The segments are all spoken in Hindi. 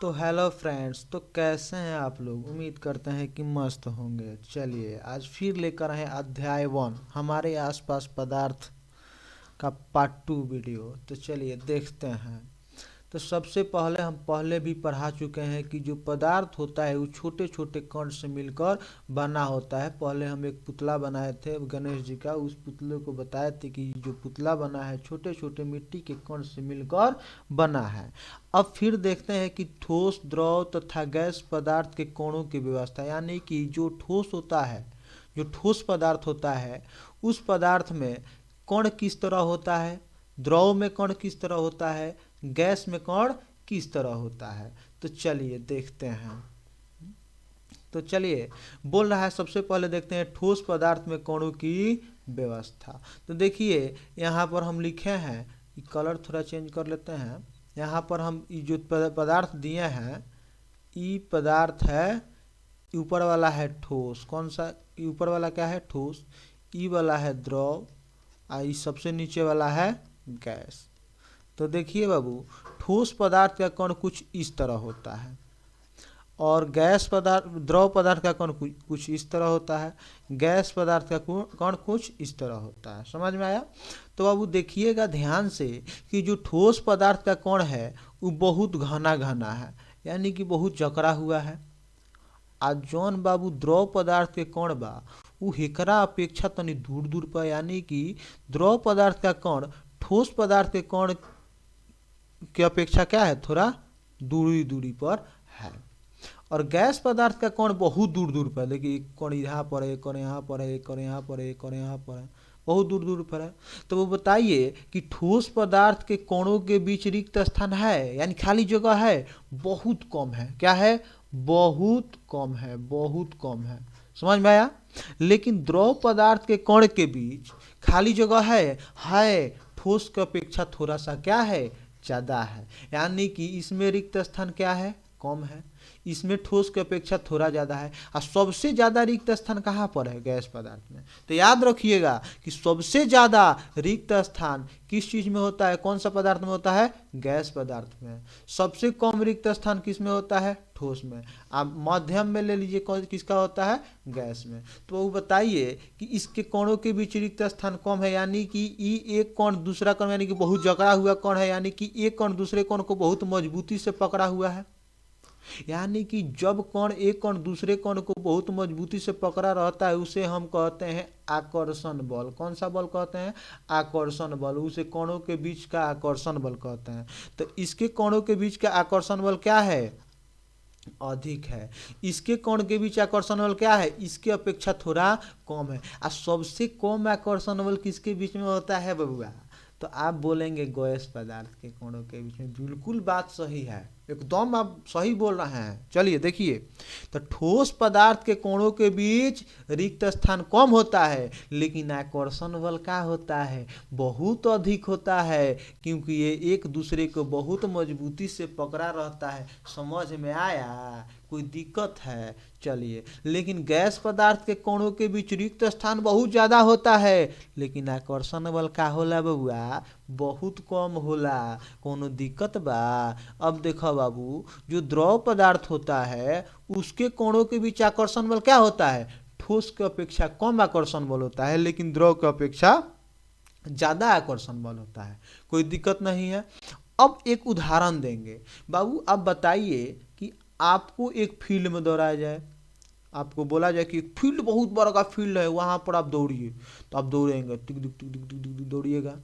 तो हेलो फ्रेंड्स, तो कैसे हैं आप लोग। उम्मीद करते हैं कि मस्त होंगे। चलिए आज फिर लेकर आए अध्याय 1 हमारे आसपास पदार्थ का पार्ट 2 वीडियो। तो चलिए देखते हैं। तो सबसे पहले हम पहले भी पढ़ा चुके हैं कि जो पदार्थ होता है वो छोटे छोटे कण से मिलकर बना होता है। पहले हम एक पुतला बनाए थे गणेश जी का, उस पुतले को बताए थे कि जो पुतला बना है छोटे छोटे मिट्टी के कण से मिलकर बना है। अब फिर देखते हैं कि ठोस, द्रव तथा गैस पदार्थ के कणों की व्यवस्था, यानी कि जो ठोस होता है, जो ठोस पदार्थ होता है उस पदार्थ में कण किस तरह होता है, द्रव में कण किस तरह होता है, गैस में कण किस तरह होता है। तो चलिए देखते हैं। तो चलिए बोल रहा है, सबसे पहले देखते हैं ठोस पदार्थ में कणों की व्यवस्था। तो देखिए यहाँ पर हम लिखे हैं, कलर थोड़ा चेंज कर लेते हैं। यहाँ पर हम जो पदार्थ दिए हैं, ई पदार्थ है, ऊपर वाला है ठोस। कौन सा ऊपर वाला क्या है? ठोस। ई वाला है द्रव, आई सबसे नीचे वाला है गैस। तो देखिए बाबू, ठोस पदार्थ का कण कुछ इस तरह होता है और गैस पदार्थ, द्रव पदार्थ का कण कुछ इस तरह होता है, गैस पदार्थ का कण कुछ इस तरह होता है। समझ में आया? तो बाबू देखिएगा ध्यान से कि जो ठोस पदार्थ का कण है वो बहुत घना घना है, यानी कि बहुत जकड़ा हुआ है। आज जौन बाबू द्रव पदार्थ के कण बा वो हेकरा अपेक्षा तनी दूर दूर पर, यानी कि द्रव पदार्थ का कण ठोस पदार्थ के कण की अपेक्षा क्या है, थोड़ा दूरी दूरी पर है। और गैस पदार्थ का कण बहुत दूर दूर पर, देखिए एक कण यहाँ पर है, एक कण यहाँ पर है, एक कण यहाँ पर है, एक कण यहाँ पर है, बहुत दूर दूर पर है। तो वो बताइए कि ठोस पदार्थ के कणों के बीच रिक्त स्थान है, यानी खाली जगह है, बहुत कम है। क्या है? बहुत कम है, बहुत कम है। समझ में आया? लेकिन द्रव पदार्थ के कण के बीच खाली जगह है, ठोस की अपेक्षा थोड़ा सा क्या है, ज्यादा है। यानी कि इसमें रिक्त स्थान क्या है, कम है, इसमें ठोस की अपेक्षा थोड़ा ज्यादा है। और सबसे ज्यादा रिक्त स्थान कहाँ पर है? गैस पदार्थ में। तो याद रखिएगा कि सबसे ज्यादा रिक्त स्थान किस चीज में होता है, कौन सा पदार्थ में होता है? गैस पदार्थ में। सबसे कम रिक्त स्थान किस में होता है? ठोस में। आप मध्यम में ले लीजिए, किसका होता है? गैस में। तो वो बताइए कि इसके कणों के बीच रिक्त स्थान कम है, यानी कि एक कण दूसरा कण, यानी कि बहुत जकड़ा हुआ कण है, यानी कि एक कण दूसरे कण को बहुत मजबूती से पकड़ा हुआ है। यानी कि जब कण एक कण दूसरे कण को बहुत मजबूती से पकड़ा रहता है उसे हम कहते हैं आकर्षण बल। कौन सा बल कहते हैं? आकर्षण बल। उसे कणों के बीच का आकर्षण बल कहते हैं। तो इसके कणों के बीच का आकर्षण बल क्या है? अधिक है। इसके कण के बीच आकर्षण बल क्या है? इसके अपेक्षा थोड़ा कम है। और सबसे कम आकर्षण बल किसके बीच में होता है बबुआ? तो आप बोलेंगे गैस पदार्थ के कणों के बीच में। बिल्कुल बात सही है, एकदम आप सही बोल रहे हैं। चलिए देखिए, तो ठोस पदार्थ के कणों के बीच रिक्त स्थान कम होता है, लेकिन आकर्षण बल क्या होता है? बहुत अधिक होता है, क्योंकि ये एक दूसरे को बहुत मजबूती से पकड़ा रहता है। समझ में आया? कोई दिक्कत है? चलिए, लेकिन गैस पदार्थ के कणों के बीच रिक्त स्थान बहुत ज्यादा होता है, लेकिन आकर्षण बल का होला बबुआ? बहुत कम होला। कोनो दिक्कत बा? अब देखो बाबू, जो द्रव पदार्थ होता है उसके कणों के बीच आकर्षण बल क्या होता है? ठोस की अपेक्षा कम आकर्षण बल होता है, लेकिन द्रव की अपेक्षा ज्यादा आकर्षण बल होता है। कोई दिक्कत नहीं है। अब एक उदाहरण देंगे बाबू। अब बताइए कि आपको एक फील्ड में दौड़ाया जाए, आपको बोला जाए कि एक फील्ड, बहुत बड़ा का फील्ड है, वहां पर आप दौड़िए। तो आप दौड़ेंगे, टिक टिक टिक टिक टिक टिक दौड़िएगा।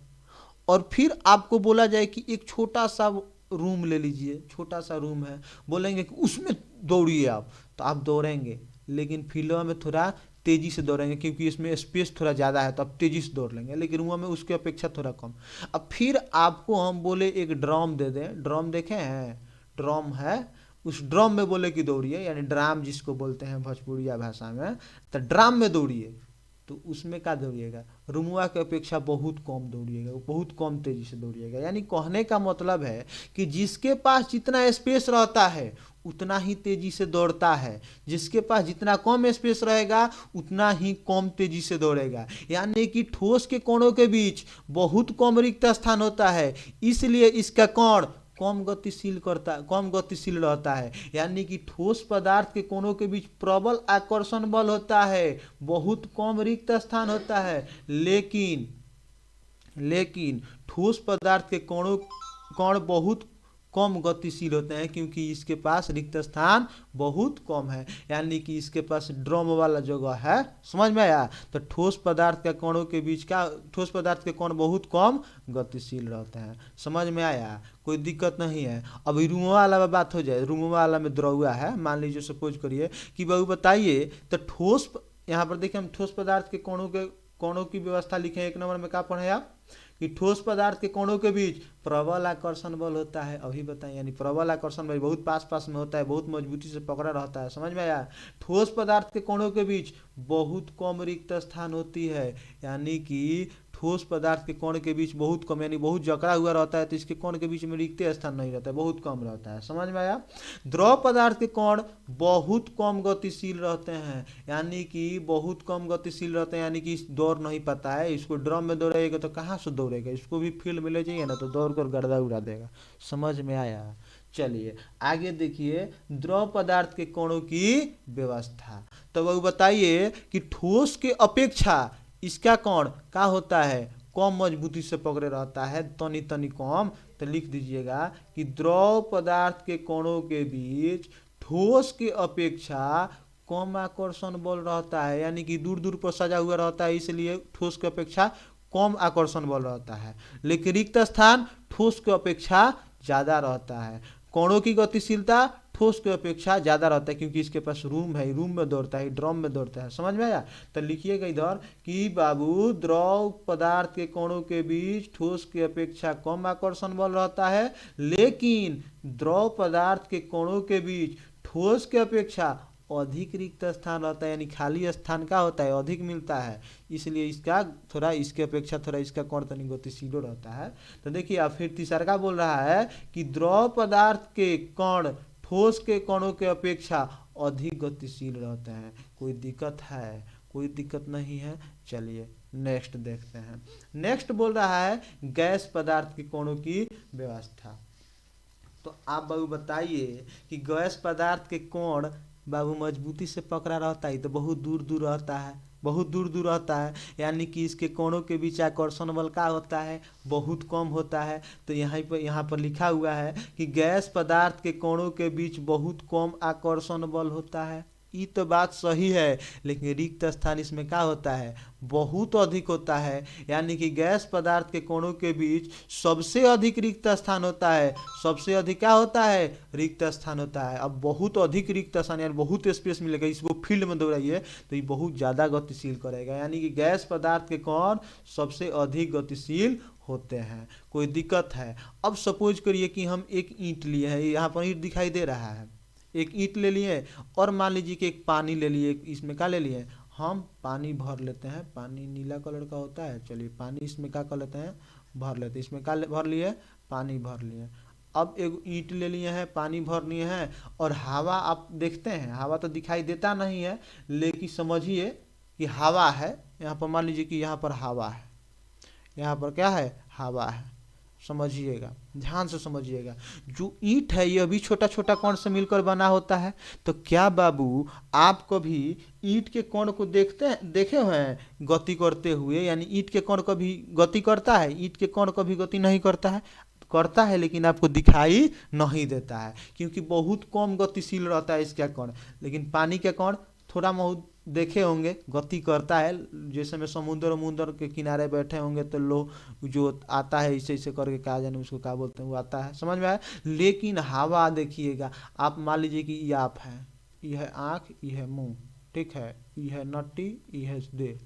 और फिर आपको बोला जाए कि एक छोटा सा रूम ले लीजिए, छोटा सा रूम है, बोलेंगे कि उसमें दौड़िए आप। तो आप दौड़ेंगे, लेकिन फील्ड में थोड़ा तेजी से दौड़ेंगे, क्योंकि इसमें स्पेस थोड़ा ज़्यादा है, तो आप तेजी से दौड़ लेंगे, लेकिन रूम में उसकी अपेक्षा थोड़ा कम। अब फिर आपको हम बोले एक ड्रम दे दें। ड्रम देखे हैं? ड्रम है, उस ड्रम में बोले कि दौड़िए, यानी ड्राम जिसको बोलते हैं भोजपुरिया भाषा में, तो ड्राम में दौड़िए। तो उसमें क्या दौड़िएगा? रुमुआ की अपेक्षा बहुत कम दौड़िएगा, बहुत कम तेजी से दौड़िएगा। यानी कहने का मतलब है कि जिसके पास जितना स्पेस रहता है उतना ही तेजी से दौड़ता है, जिसके पास जितना कम स्पेस रहेगा उतना ही कम तेजी से दौड़ेगा। यानी कि ठोस के कणों के बीच बहुत कम रिक्त स्थान होता है, इसलिए इसका कण कम गतिशील रहता है, यानी कि ठोस पदार्थ के कोणों के बीच प्रबल आकर्षण बल होता है, बहुत कम रिक्त स्थान होता है। लेकिन ठोस पदार्थ के कण बहुत कम गतिशील होते हैं, क्योंकि इसके पास रिक्त स्थान बहुत कम है, यानी कि इसके पास ड्रम वाला जगह है। समझ में आया? तो ठोस पदार्थ के कणों के बीच ठोस पदार्थ के कण बहुत कम गतिशील रहते हैं। समझ में आया? कोई दिक्कत नहीं है। अभी रूमवा वाला में बात हो जाए, रूमवा वाला में द्रव्य है, मान लीजिए सपोज करिए कि बाबू बताइए, तो ठोस, यहाँ पर देखिए हम ठोस पदार्थ के कणों की व्यवस्था लिखे। 1 नंबर में क्या पढ़े आप कि ठोस पदार्थ के कणों के बीच प्रबल आकर्षण बल होता है। अभी बताएं, यानी प्रबल आकर्षण बल बहुत पास में होता है, बहुत मजबूती से पकड़ा रहता है। समझ में आया? ठोस पदार्थ के कणों के बीच बहुत कम रिक्त स्थान होती है, यानी कि ठोस पदार्थ के कण के बीच बहुत कम, यानी बहुत जकड़ा हुआ रहता है, तो इसके कण के बीच में रिक्त स्थान नहीं रहता है, बहुत कम रहता है। समझ में आया? द्रव पदार्थ के कण बहुत कम गतिशील रहते हैं, यानी कि बहुत कम गतिशील रहते हैं, यानी कि दौड़ नहीं पाता है। इसको ड्रम में दौड़ेगा तो कहाँ से दौड़ेगा? इसको भी फील्ड में ले जाइए ना तो दौड़ कर गर्दा उड़ा देगा। समझ में आया? चलिए आगे देखिए, द्रव पदार्थ के कणों की व्यवस्था। तो वो बताइए कि ठोस के अपेक्षा इसका कण क्या होता है? कम मजबूती से पकड़े रहता है, तनी कम। तो लिख दीजिएगा कि द्रव पदार्थ के कणों के बीच ठोस के अपेक्षा कम आकर्षण बल रहता है, यानी कि दूर पर सजा हुआ रहता है, इसलिए ठोस के अपेक्षा कम आकर्षण बल रहता है। लेकिन रिक्त स्थान ठोस के अपेक्षा ज्यादा रहता है। कणों की गतिशीलता ठोस के अपेक्षा ज्यादा रहता है, क्योंकि इसके पास रूम है, रूम में दौड़ता है, ड्रम में दौड़ता है। समझ में आया? तो लिखिएगा इधर कि बाबू द्रव पदार्थ के कणों के बीच ठोस के अपेक्षा कम आकर्षण बल रहता है, लेकिन द्रव पदार्थ के कणों के बीच ठोस के अपेक्षा अधिक रिक्त स्थान रहता है, यानी खाली स्थान का होता है, अधिक मिलता है, इसलिए इसका थोड़ा इसके अपेक्षा थोड़ा इसका कण तनी गतिशील रहता है। तो देखिए आप फिर तीसरा बोल रहा है कि द्रव पदार्थ के कण ठोस के कणों के अपेक्षा अधिक गतिशील रहते हैं। कोई दिक्कत है? कोई दिक्कत नहीं है। चलिए नेक्स्ट देखते हैं। नेक्स्ट बोल रहा है गैस पदार्थ के कणों की व्यवस्था। तो आप बाबू बताइए कि गैस पदार्थ के कण बाबू मजबूती से पकड़ा रहता है तो बहुत दूर रहता है, बहुत दूर रहता है, यानी कि इसके कोणों के बीच आकर्षण बल का होता है, बहुत कम होता है। तो यहाँ पर लिखा हुआ है कि गैस पदार्थ के कोणों के बीच बहुत कम आकर्षण बल होता है। ये तो बात सही है, लेकिन रिक्त स्थान इसमें क्या होता है? बहुत अधिक होता है, यानी कि गैस पदार्थ के कोणों के बीच सबसे अधिक रिक्त स्थान होता है। सबसे अधिक क्या होता है? रिक्त स्थान होता है। अब बहुत अधिक रिक्त स्थान यानी बहुत स्पेस मिलेगा, इसको फील्ड में दौड़ाइए तो ये बहुत ज़्यादा गतिशील करेगा, यानी कि गैस पदार्थ के कण सबसे अधिक गतिशील होते हैं। कोई दिक्कत है? अब सपोज करिए कि हम एक ईंट लिए हैं, यहाँ पर ईंट दिखाई दे रहा है, एक ईंट ले लिए और मान लीजिए कि एक पानी ले लिए, इसमें क्या ले लिए? हम पानी भर लेते हैं। पानी नीला कलर का होता है, चलिए पानी इसमें क्या कर लेते हैं? भर लेते हैं। इसमें क्या भर लिए? पानी भर लिए। अब एक ईंट ले लिए हैं, पानी भर लिए हैं, और हवा आप देखते हैं, हवा तो दिखाई देता नहीं है, लेकिन समझिए कि हवा है। यहाँ पर मान लीजिए कि यहाँ पर हवा है, यहाँ पर क्या है? हवा है। समझिएगा, ध्यान से समझिएगा। जो ईंट है ये भी छोटा छोटा कण से मिलकर बना होता है। तो क्या बाबू आप कभी ईंट के कण को देखे हुए हैं गति करते हुए? यानी ईंट के कण कभी गति करता है? ईंट के कण कभी गति नहीं करता है। करता है लेकिन आपको दिखाई नहीं देता है, क्योंकि बहुत कम गतिशील रहता है इसका कण। लेकिन पानी के कण थोड़ा बहुत देखे होंगे, गति करता है। जैसे में समुद्र के किनारे बैठे होंगे तो लोग जो आता है ऐसे ऐसे करके, क्या जाने उसको क्या बोलते हैं, वो आता है। समझ में आया? लेकिन हवा देखिएगा, आप मान लीजिए कि ये आप है, ये है आँख, ये है मुँह, ठीक है, ये है नट्टी, ये है देह,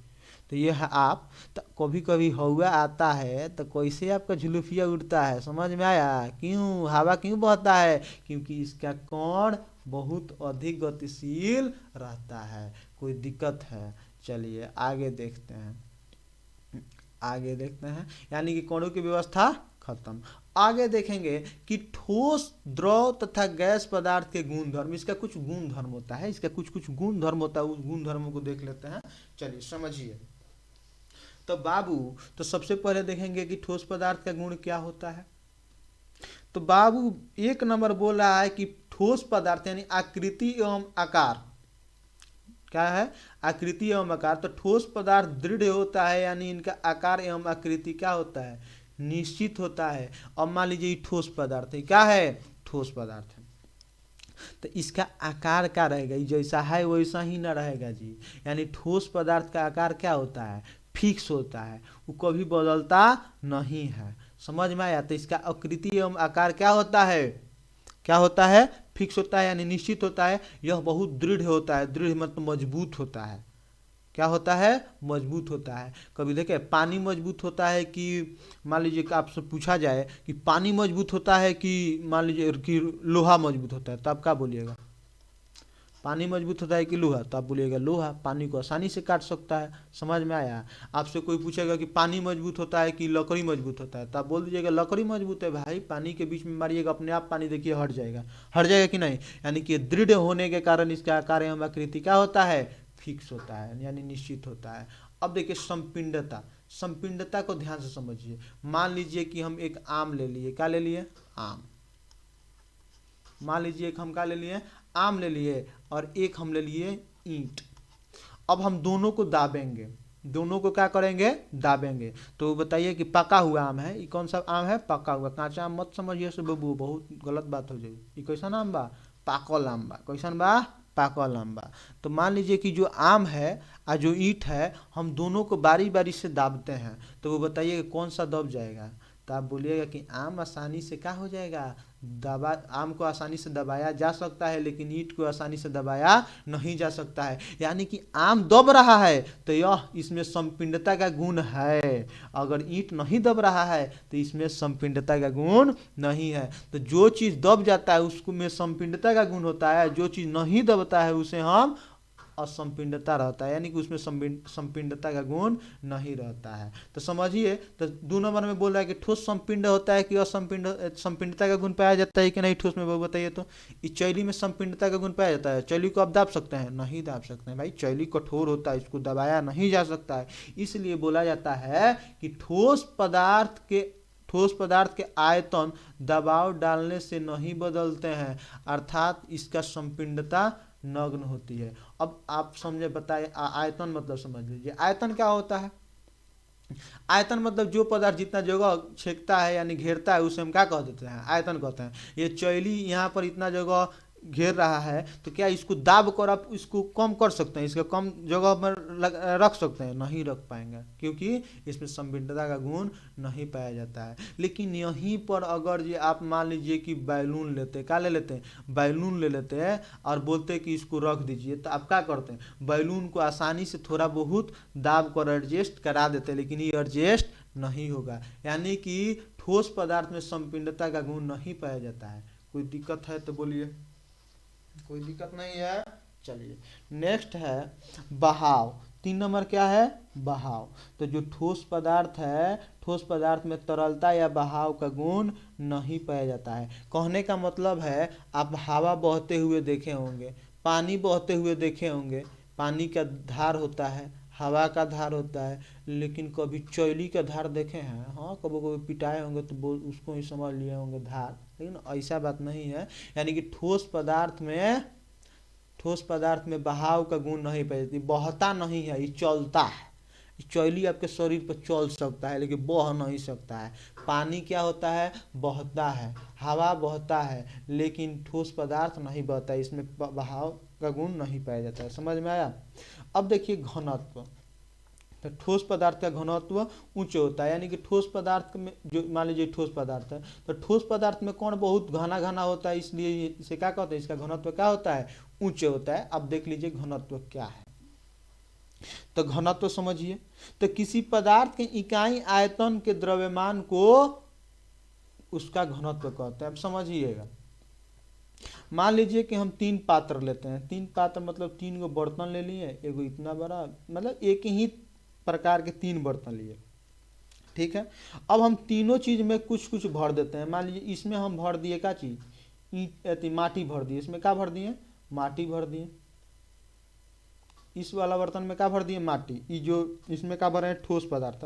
तो ये है आप। तो कभी कभी हवा आता है तो कैसे आपका झुलुफिया उड़ता है। समझ में आया? क्यों हवा क्यों बहता है? क्योंकि इसका कण बहुत अधिक गतिशील रहता है। कोई दिक्कत है? चलिए आगे देखते हैं। आगे देखते हैं, यानी कि कणों की व्यवस्था खत्म। आगे देखेंगे कि ठोस, द्रव तथा गैस पदार्थ के गुण धर्म। इसका कुछ गुण धर्म होता है, इसका कुछ गुण धर्म होता है, उस गुण धर्मों को देख लेते हैं। चलिए समझिए। तो बाबू, तो सबसे पहले देखेंगे कि ठोस पदार्थ का गुण क्या होता है। तो बाबू एक नंबर बोल रहा है कि ठोस पदार्थ यानी आकृति एवं आकार, क्या है, आकृति एवं आकार। तो ठोस पदार्थ दृढ़ होता है यानी इनका आकार एवं आकृति क्या होता है, निश्चित होता है। अब मान लीजिए ये ठोस पदार्थ है, क्या है, ठोस पदार्थ है, तो इसका आकार क्या रहेगा, ये जैसा है वैसा ही ना रहेगा जी। यानी ठोस पदार्थ का आकार क्या होता है, फिक्स होता है, वो कभी बदलता नहीं है। समझ में आया। तो इसका आकृति एवं आकार क्या होता है, क्या होता है, फिक्स होता है यानी निश्चित होता है। यह बहुत दृढ़ होता है, दृढ़ मतलब मजबूत होता है, क्या होता है, मजबूत होता है। कभी देखे पानी मजबूत होता है कि, मान लीजिए कि आपसे पूछा जाए कि पानी मजबूत होता है कि मान लीजिए कि लोहा मजबूत होता है, तो आप क्या बोलिएगा, पानी मजबूत होता है कि लोहा, तो आप बोलिएगा लोहा, पानी को आसानी से काट सकता है। समझ में आया। आपसे कोई पूछेगा कि पानी मजबूत होता है कि लकड़ी मजबूत होता है, तो आप बोल दीजिएगा लकड़ी मजबूत है भाई, पानी के बीच में मारिएगा अपने आप पानी देखिए हट जाएगा, हट जाएगा कि नहीं। यानी कि दृढ़ होने के कारण इसका आकार एवं आकृति क्या होता है, फिक्स होता है यानी निश्चित होता है। अब देखिए संपिंडता, संपिंडता को ध्यान से समझिए। मान लीजिए कि हम एक आम ले लिए, क्या ले लिए, आम। मान लीजिए कि हम क्या ले लिए, आम ले लिए, और एक हम ले लिए ईंट। अब हम दोनों को दाबेंगे, दोनों को क्या करेंगे, दाबेंगे। तो बताइए कि पका हुआ आम है, ये कौन सा आम है, पका हुआ। कांचा आम मत समझिए से बबू, बहुत गलत बात हो जाएगी। ये कैसा आम बा, पाकल आम बा, कैसन बा, पाकल आम बा। तो मान लीजिए कि जो आम है और जो ईंट है, हम दोनों को बारी बारी से दाबते हैं, तो वो बताइए कौन सा दब जाएगा। तो आप बोलिएगा कि आम आसानी से क्या हो जाएगा, दबा, आम को आसानी से दबाया जा सकता है लेकिन ईंट को आसानी से दबाया नहीं जा सकता है। यानी कि आम दब रहा है तो यह इसमें संपिंडता का गुण है, अगर ईंट नहीं दब रहा है तो इसमें संपिंडता का गुण नहीं है। तो जो चीज़ दब जाता है उसको में संपिंडता का गुण होता है, जो चीज़ नहीं दबता है उसे हम असंपिंडता रहता है, यानी कि उसमें संपिंडता का गुण नहीं रहता है। तो समझिए, तो 2 नंबर में बोल रहा है कि ठोस संपिंड होता है कि असंपिंड, संपिंडता का गुण पाया जाता है कि नहीं ठोस में, वो बताइए। तो इस चैली में संपिंडता का गुण पाया जाता है, चैली को आप दाब सकते हैं, नहीं दाब सकते हैं भाई, चैली कठोर होता है, इसको दबाया नहीं जा सकता है। इसलिए बोला जाता है कि ठोस पदार्थ के आयतन दबाव डालने से नहीं बदलते हैं, अर्थात इसका संपिंडता नग्न होती है। अब आप समझे, बताए आयतन मतलब समझ लीजिए, आयतन क्या होता है। आयतन मतलब जो पदार्थ जितना जगह छेकता है यानी घेरता है उसे हम क्या कह देते हैं, आयतन कहते हैं। ये चैली यहाँ पर इतना जगह घेर रहा है, तो क्या इसको दाब कर आप इसको कम कर सकते हैं, इसका कम जगह में रख सकते हैं, नहीं रख पाएंगे, क्योंकि इसमें संपिंडता का गुण नहीं पाया जाता है। लेकिन यहीं पर अगर ये आप मान लीजिए कि बैलून लेते, क्या ले लेते हैं, बैलून ले लेते हैं और बोलते हैं कि इसको रख दीजिए, तो आप क्या करते हैं, बैलून को आसानी से थोड़ा बहुत दाब कर एडजस्ट करा देते हैं, लेकिन ये एडजस्ट नहीं होगा। यानी कि ठोस पदार्थ में संपिंडता का गुण नहीं पाया जाता है। कोई दिक्कत है तो बोलिए, कोई दिक्कत नहीं है। चलिए नेक्स्ट है बहाव। 3 नंबर क्या है, बहाव। तो जो ठोस पदार्थ है, ठोस पदार्थ में तरलता या बहाव का गुण नहीं पाया जाता है। कहने का मतलब है, आप हवा बहते हुए देखे होंगे, पानी बहते हुए देखे होंगे, पानी का धार होता है, हवा का धार होता है, लेकिन कभी चैली का धार देखे हैं, हाँ कभी कभी पिटाए होंगे तो उसको ही समझ लिए होंगे धार, लेकिन ऐसा बात नहीं है। यानी कि ठोस पदार्थ में बहाव का गुण नहीं पाई जाती, बहता नहीं है, ये चलता है। चैली आपके शरीर पर चल सकता है लेकिन बह नहीं सकता है। पानी क्या होता है, बहता है, हवा बहता है, लेकिन ठोस पदार्थ नहीं बहता है, इसमें बहाव का गुण नहीं पाया जाता है। समझ में आया। अब देखिए घनत्व। तो ठोस पदार्थ का घनत्व ऊंचे होता है, यानी कि ठोस पदार्थ में जो मान लीजिए ठोस पदार्थ है, तो ठोस पदार्थ में कौन बहुत घना घना होता है, इसलिए इसे क्या कहते हैं, इसका घनत्व क्या होता है, ऊंचे होता है। अब देख लीजिए घनत्व क्या है। तो घनत्व समझिए, तो किसी पदार्थ के इकाई आयतन के द्रव्यमान को उसका घनत्व कहते हैं। अब समझिएगा, मान लीजिए कि हम 3 पात्र लेते हैं, 3 पात्र मतलब 3 गो बर्तन ले लिए, एगो इतना बड़ा, मतलब एक ही प्रकार के 3 बर्तन लिए, ठीक है। अब हम तीनों चीज में कुछ कुछ भर देते हैं। मान लीजिए इसमें हम भर दिए क्या चीज, ईंट, माटी भर दिए, इसमें क्या भर दिए, माटी भर दिए। इस वाला बर्तन में क्या भर दिए, माटी। ये जो इसमें क्या भर रहे हैं, ठोस पदार्थ।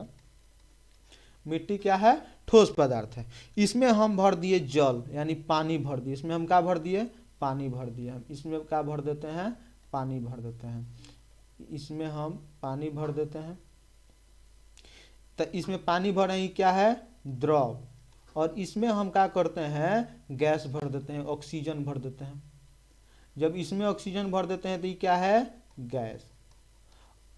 मिट्टी क्या है, ठोस पदार्थ है। इसमें हम भर दिए जल यानी पानी भर दिए, इसमें हम क्या भर दिए, पानी भर दिए। हम इसमें क्या भर देते हैं, पानी भर देते हैं, इसमें हम पानी भर देते हैं। तो इसमें पानी भर रहे हैं, क्या है, द्रव। और इसमें हम क्या करते हैं, गैस भर देते हैं, ऑक्सीजन भर देते हैं। जब इसमें ऑक्सीजन भर देते हैं तो ये क्या है, गैस।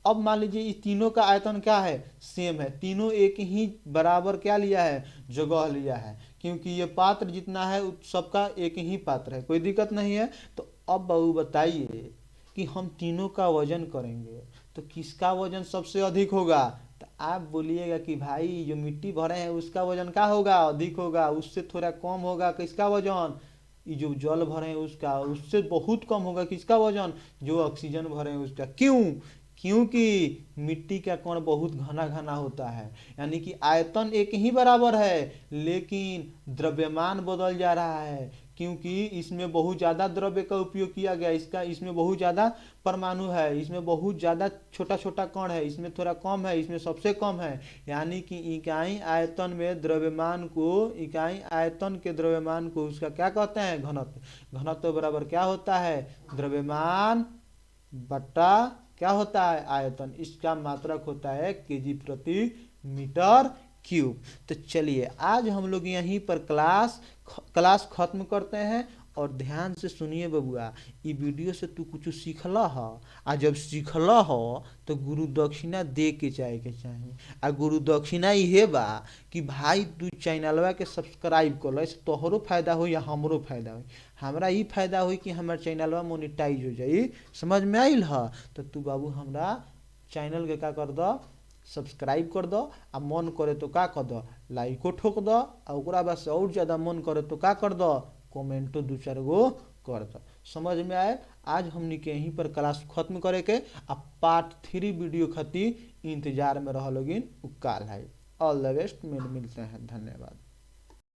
अब मान लीजिए इस तीनों का आयतन क्या है, सेम है, तीनों एक ही बराबर क्या लिया है, जगह लिया है, क्योंकि ये पात्र जितना है सबका एक ही पात्र है, कोई दिक्कत नहीं है। तो अब बाबू बताइए कि हम तीनों का वजन करेंगे तो किसका वजन सबसे अधिक होगा। तो आप बोलिएगा कि भाई जो मिट्टी भरे हैं उसका वजन क्या होगा, अधिक होगा। उससे थोड़ा कम होगा किसका वजन, ये जो जल भरे हैं उसका। उससे बहुत कम होगा किसका वजन, जो ऑक्सीजन भरे हैं उसका। क्यों, क्योंकि मिट्टी का कण बहुत घना घना होता है, यानी कि आयतन एक ही बराबर है लेकिन द्रव्यमान बदल जा रहा है, क्योंकि इसमें बहुत ज़्यादा द्रव्य का उपयोग किया गया। इसमें बहुत ज़्यादा परमाणु है, इसमें बहुत ज़्यादा छोटा छोटा कण है, इसमें थोड़ा कम है, इसमें सबसे कम है। यानी कि इकाई आयतन में द्रव्यमान को, इकाई आयतन के द्रव्यमान को उसका क्या कहते हैं, घनत्व। घनत्व बराबर क्या होता है, द्रव्यमान बटा क्या होता है, आयतन। इसका मात्रक होता है केजी प्रति मीटर क्यूब। तो चलिए आज हम लोग यहीं पर क्लास खत्म करते हैं। और ध्यान से सुनिए बबुआ, ये वीडियो से तू कुछ सीखला ह, आ जब सीखला ह तो गुरु दक्षिणा दे के जाए के चाहिए। आ गुरु दक्षिणा ये बा कि भाई तू चैनलवा के सब्सक्राइब कर लो, इससे तोहरो फायदा हो या हमरो फायदा हो। हमरा ई फायदा हो कि हमारे चैनलवा मोनेटाइज हो जाई, समझ में आइल ह। तो तू बाबू हमरा चैनल के क्या कर दो, सब्सक्राइब कर दो। आ मन करे तो का कर दो, लाइको ठोक दो। आ ओकरा बाद से और ज़्यादा मन करे तो का कर दो, कमेंटो 2-4 गो कर दो। समझ में आए। आज हमनी के यहीं पर क्लास खत्म करे के। आ पार्ट 3 वीडियो खातिर इंतजार में रह लोगिन, उ काल है। ऑल द बेस्ट, मिलते हैं, धन्यवाद।